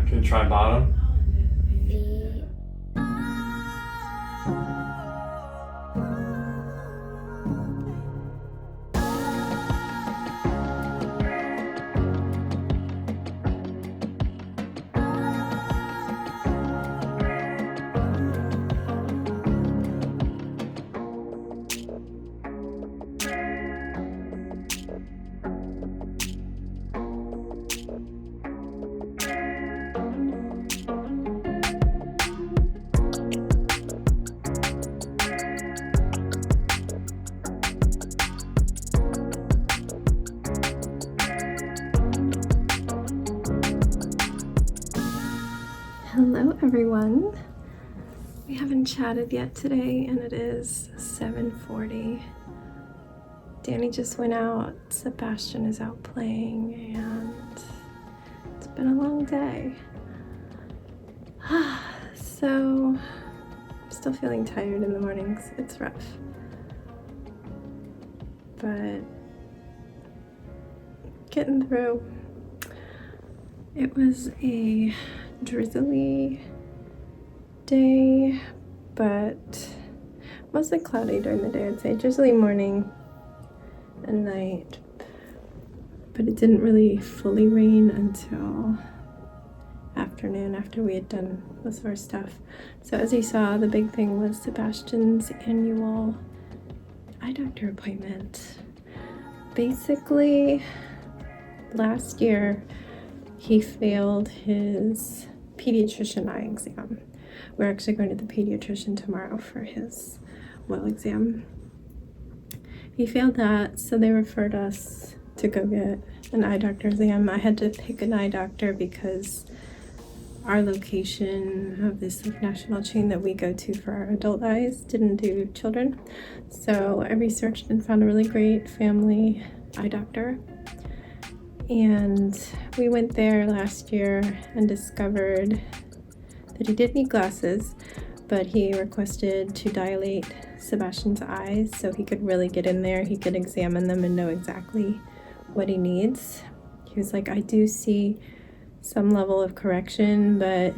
Can you try bottom? V. Hello everyone. We haven't chatted yet today and it is 7:40. Danny just went out, Sebastian is out playing, and it's been a long day. So I'm still feeling tired in the mornings. It's rough. But getting through. It was a drizzly day, but mostly cloudy during the day. I'd say drizzly morning and night, but it didn't really fully rain until afternoon after we had done most of our stuff. So as you saw, the big thing was Sebastian's annual eye doctor appointment. Basically, last year he failed his pediatrician eye exam. We're actually going to the pediatrician tomorrow for his well exam. He failed that, so they referred us to go get an eye doctor exam. I had to pick an eye doctor because our location of this national chain that we go to for our adult eyes didn't do children. So I researched and found a really great family eye doctor. And we went there last year and discovered that he did need glasses, but he requested to dilate Sebastian's eyes so he could really get in there. He could examine them and know exactly what he needs. He was like, I do see some level of correction, but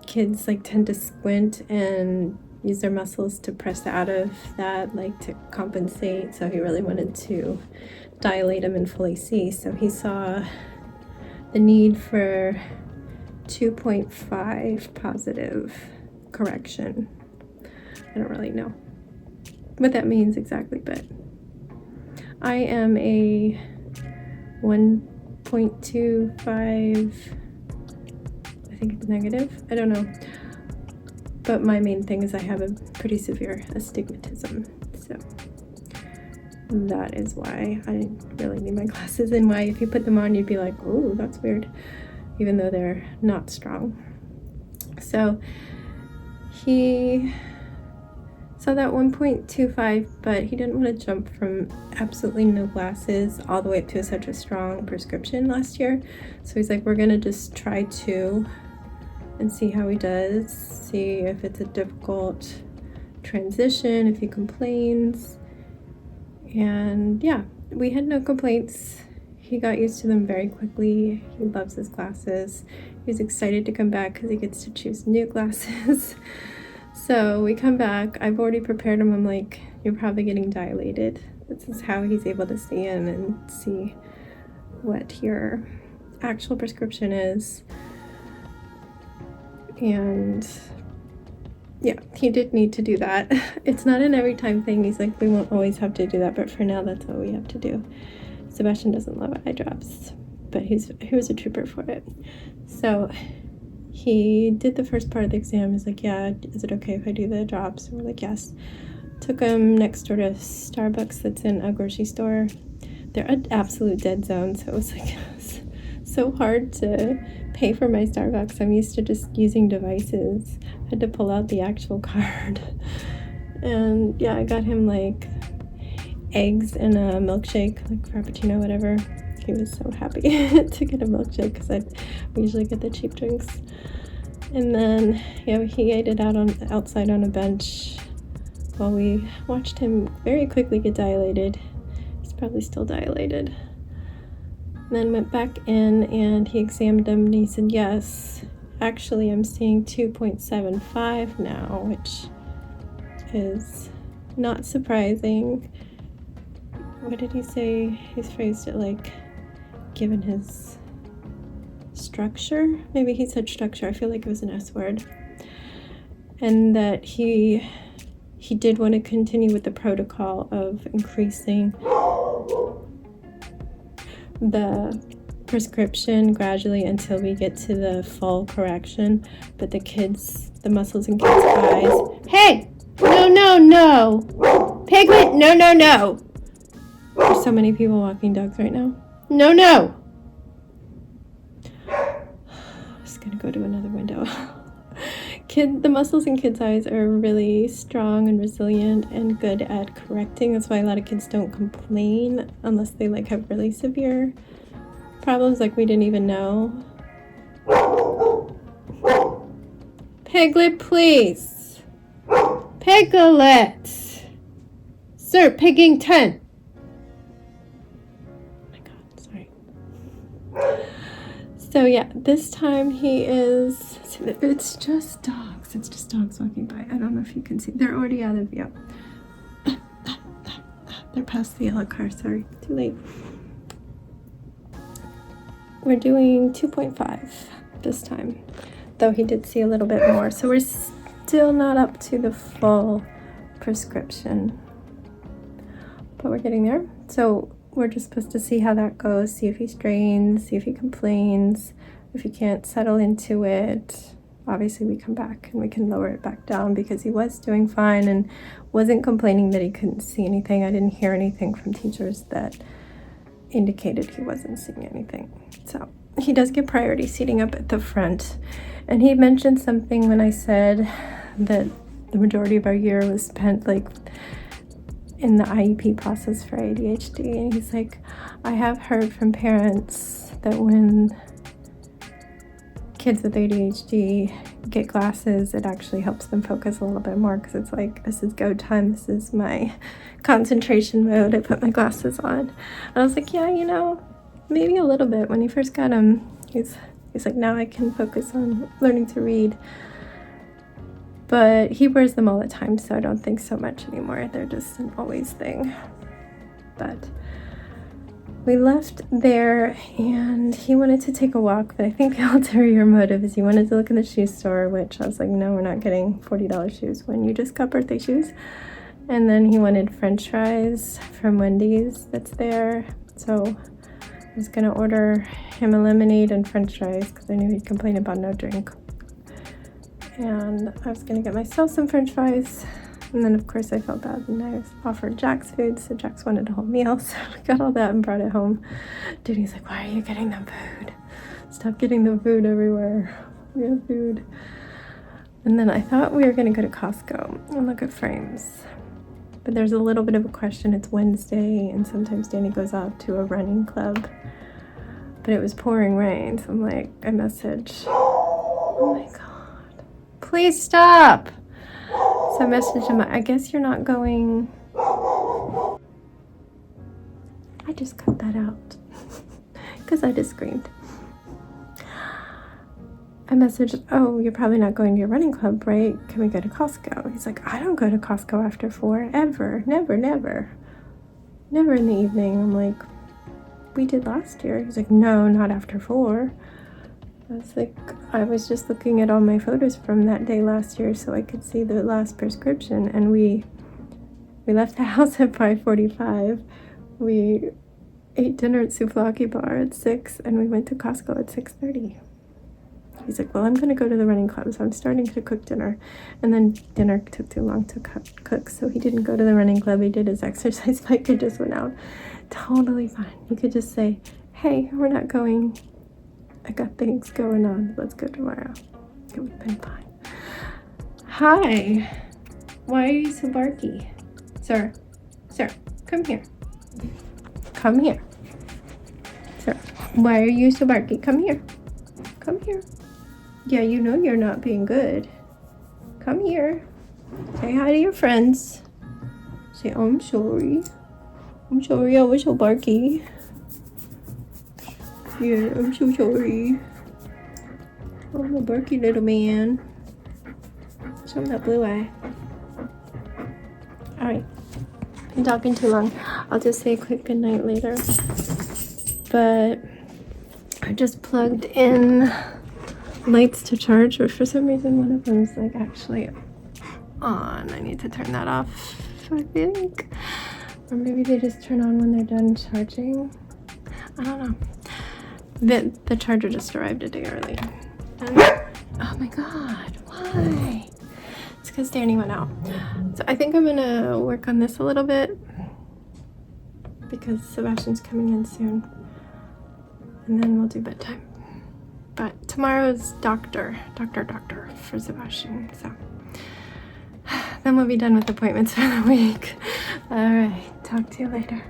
kids tend to squint and use their muscles to press out of that, to compensate. So he really wanted to dilate him and fully see. So he saw the need for 2.5 positive correction. I don't really know what that means exactly, but I am a 1.25, I think it's negative. I don't know. But my main thing is I have a pretty severe astigmatism. So that is why I really need my glasses, and why if you put them on you'd be like, oh, that's weird, even though they're not strong. So he saw that 1.25, but he didn't want to jump from absolutely no glasses all the way up to such a strong prescription last year. So he's like, we're gonna just try 2 and see how he does, see if it's a difficult transition, if he complains. And yeah, we had no complaints. He got used to them very quickly. He loves his glasses. He's excited to come back because he gets to choose new glasses. So we come back. I've already prepared him. I'm like, you're probably getting dilated. This is how he's able to stay in and see what your actual prescription is. And yeah, he did need to do that. It's not an every time thing. He's like, we won't always have to do that, but for now that's what we have to do. Sebastian doesn't love eye drops, but he was a trooper for it. So he did the first part of the exam. He's like, yeah, is it okay if I do the drops? And we're like, yes. Took him next door to Starbucks that's in a grocery store. They're an absolute dead zone, so it was like so hard to pay for my Starbucks. I'm used to just using devices. I had to pull out the actual card. And yeah, I got him eggs and a milkshake, Frappuccino, whatever. He was so happy to get a milkshake because we usually get the cheap drinks. And then yeah, he ate it outside on a bench while we watched him very quickly get dilated. He's probably still dilated. Then went back in and he examined him and he said, yes, actually I'm seeing 2.75 now, which is not surprising. What did he say? He's phrased it like, given his structure. Maybe he said structure. I feel like it was an S word. And that he did want to continue with the protocol of increasing the prescription gradually until we get to the full correction. But the muscles in kids' eyes. Hey! No! Piglet, no! There's so many people walking dogs right now. No! I'm just gonna go to another window. The muscles in kids' eyes are really strong and resilient and good at correcting. That's why a lot of kids don't complain unless they like have really severe problems like we didn't even know. Piglet, please. Piglet. Sir Piggington. Oh my God, sorry. So yeah, this time he is, it's just dogs. It's just dogs walking by. I don't know if you can see. They're already out of view. They're past the yellow car, sorry. Too late. We're doing 2.5 this time, though he did see a little bit more. So we're still not up to the full prescription, but we're getting there. So we're just supposed to see how that goes, see if he strains, see if he complains. If he can't settle into it, obviously we come back and we can lower it back down, because he was doing fine and wasn't complaining that he couldn't see anything. I didn't hear anything from teachers that indicated he wasn't seeing anything. So he does get priority seating up at the front. And he mentioned something when I said that the majority of our year was spent like in the IEP process for ADHD. And he's like, I have heard from parents that when kids with ADHD get glasses, it actually helps them focus a little bit more, because it's like, this is go time, this is my concentration mode. I put my glasses on. And I was like, yeah, maybe a little bit. When he first got them, he's like, now I can focus on learning to read. But he wears them all the time, so I don't think so much anymore. They're just an always thing. But we left there and he wanted to take a walk, but I think the ulterior motive is he wanted to look in the shoe store, which I was like, no, we're not getting $40 shoes when you just got birthday shoes. And then he wanted French fries from Wendy's that's there. So I was gonna order him a lemonade and French fries because I knew he'd complain about no drink. And I was gonna get myself some French fries. And then of course I felt bad and I offered Jax food, so Jax wanted a whole meal, so I got all that and brought it home. Dude, he's like, why are you getting them food? Stop getting the food everywhere. We have food. And then I thought we were gonna go to Costco and look at frames. But there's a little bit of a question. It's Wednesday and sometimes Danny goes out to a running club. But it was pouring rain, so I'm like, I message, oh my God, please stop. So I messaged him, I guess you're not going. I just cut that out because I just screamed. I messaged, oh, you're probably not going to your running club, right? Can we go to Costco? He's like, I don't go to Costco after 4, ever. Never in the evening. I'm like, we did last year. He's like, no, not after 4. I was like, I was just looking at all my photos from that day last year so I could see the last prescription, and we left the house at 5:45. We ate dinner at Souvlaki Bar at 6, and we went to Costco at 6:30. He's like, well, I'm going to go to the running club, so I'm starting to cook dinner. And then dinner took too long to cook, so he didn't go to the running club. He did his exercise bike. He just went out. Totally fine. You could just say, hey, we're not going. I got things going on. Let's go tomorrow. It would have been fine. Hi. Why are you so barky? Sir, come here. Come here. Sir, why are you so barky? Come here. Come here. Yeah, you know you're not being good. Come here. Say hi to your friends. Say, oh, I'm sorry. I was so barky. Yeah, I'm so sorry. Oh, my barky little man. Show him that blue eye. Alright. I'm talking too long. I'll just say a quick goodnight later. But I just plugged in lights to charge, but for some reason one of them's like actually on. I need to turn that off, I think. Or maybe they just turn on when they're done charging. I don't know. The charger just arrived a day early. And, oh my god, why? It's because Danny went out. So I think I'm gonna work on this a little bit because Sebastian's coming in soon. And then we'll do bedtime. But tomorrow's doctor for Sebastian. So then we'll be done with appointments for the week. All right, talk to you later.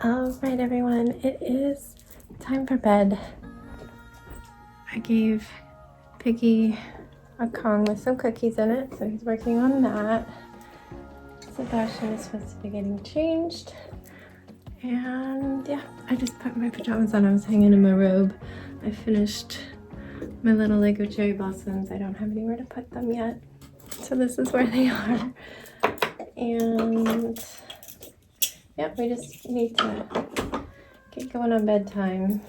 All right, everyone, it is time for bed. I gave Piggy a Kong with some cookies in it, so he's working on that. Sebastian is supposed to be getting changed. And yeah, I just put my pajamas on. I was hanging in my robe. I finished my little Lego cherry blossoms. I don't have anywhere to put them yet. So this is where they are. And yeah, we just need to get going on bedtime.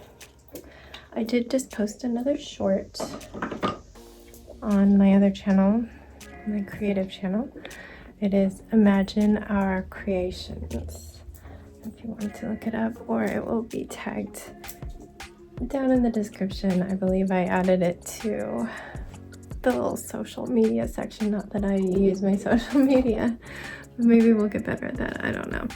I did just post another short on my other channel, my creative channel. It is Imagine Our Creations, if you want to look it up, or it will be tagged down in the description. I believe I added it to the little social media section. Not that I use my social media, but maybe we'll get better at that. I don't know.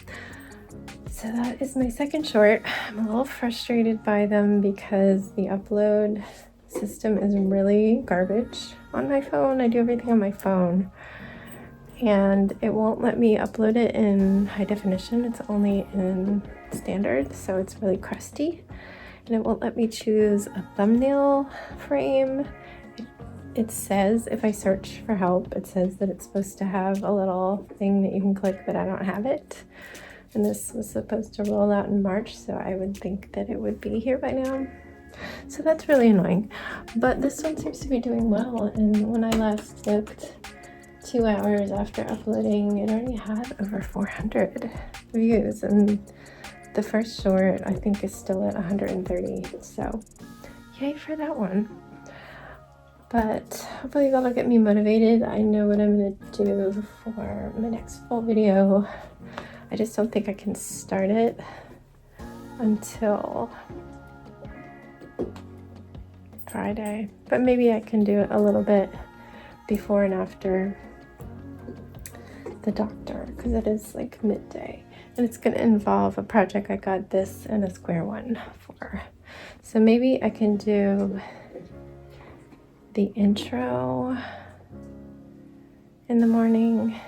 So that is my second short. I'm a little frustrated by them because the upload system is really garbage on my phone. I do everything on my phone and it won't let me upload it in high definition. It's only in standard, so it's really crusty, and it won't let me choose a thumbnail frame. It says, if I search for help, it says that it's supposed to have a little thing that you can click, but I don't have it. And this was supposed to roll out in March, so I would think that it would be here by now. So that's really annoying. But this one seems to be doing well, and when I last looked 2 hours after uploading, it already had over 400 views, and the first short I think is still at 130, so yay for that one. But hopefully that'll get me motivated. I know what I'm gonna do for my next full video. I just don't think I can start it until Friday, but maybe I can do it a little bit before and after the doctor, because it is like midday, and it's going to involve a project I got this and a square one for. So maybe I can do the intro in the morning.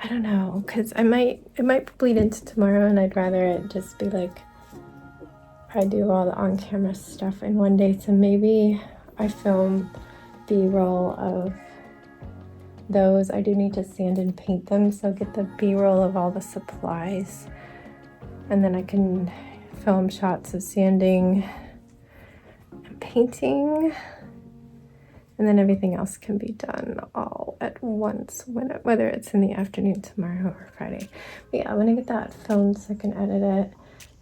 I don't know, because it might bleed into tomorrow, and I'd rather it just be like I do all the on-camera stuff in one day. So maybe I film B-roll of those. I do need to sand and paint them, so get the B-roll of all the supplies, and then I can film shots of sanding and painting, and then everything else can be done all at once, whether it's in the afternoon tomorrow or Friday. But yeah, I'm gonna get that filmed so I can edit it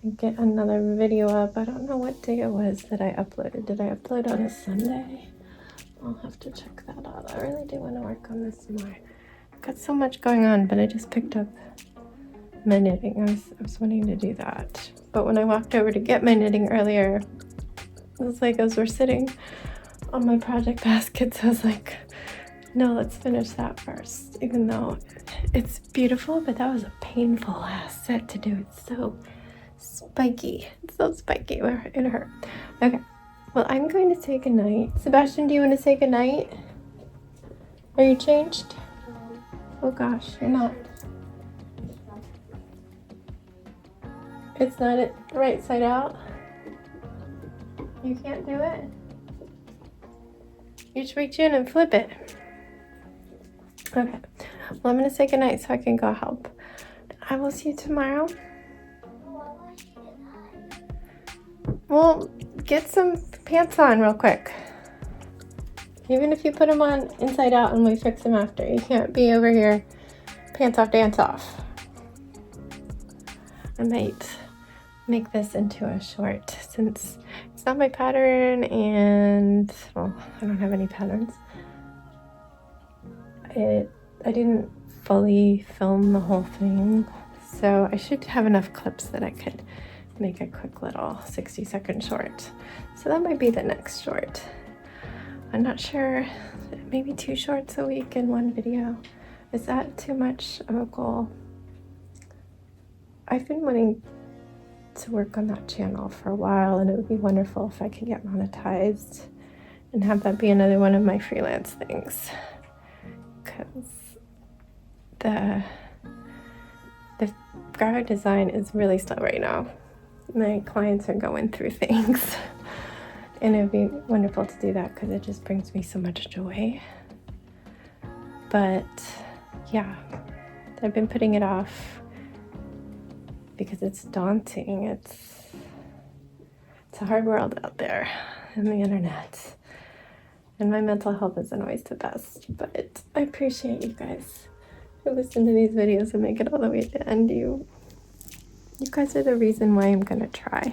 and get another video up. I don't know what day it was that I uploaded. Did I upload on a Sunday? I'll have to check that out. I really do want to work on this more. I've got so much going on, but I just picked up my knitting. I was wanting to do that. But when I walked over to get my knitting earlier, it was like as we're sitting on my project baskets, I was like, no, let's finish that first. Even though it's beautiful, but that was a painful last set to do. It's so spiky. It's so spiky. It hurt. Okay. Well, I'm going to say goodnight. Sebastian, do you want to say goodnight? Are you changed? Oh gosh, you're not. It's not it right side out? You can't do it? You just reach in and flip it. Okay. Well, I'm going to say goodnight so I can go help. I will see you tomorrow. Well, get some pants on real quick. Even if you put them on inside out and we fix them after. You can't be over here pants off, dance off. I might make this into a short since it's not my pattern and, well, I don't have any patterns. I didn't fully film the whole thing, so I should have enough clips that I could make a quick little 60-second short. So that might be the next short. I'm not sure, maybe 2 shorts a week in 1 video. Is that too much of a goal? I've been wanting to work on that channel for a while, and it would be wonderful if I could get monetized and have that be another one of my freelance things. Because the graphic design is really slow right now. My clients are going through things. And it would be wonderful to do that because it just brings me so much joy. But yeah, I've been putting it off because it's daunting. It's a hard world out there on the internet. And my mental health isn't always the best. But I appreciate you guys who listen to these videos and make it all the way to the end. You guys are the reason why I'm gonna try.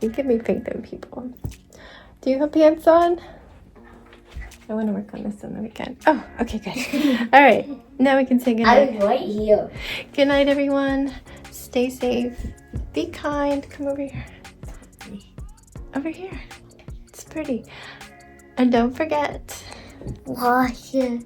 You give me faith in people. Do you have pants on? I want to work on this on the weekend. Oh, okay, good. All right, now we can say goodnight. I'm right here. Good night, everyone. Stay safe. Be kind. Come over here. Over here. It's pretty. And don't forget. Wash it.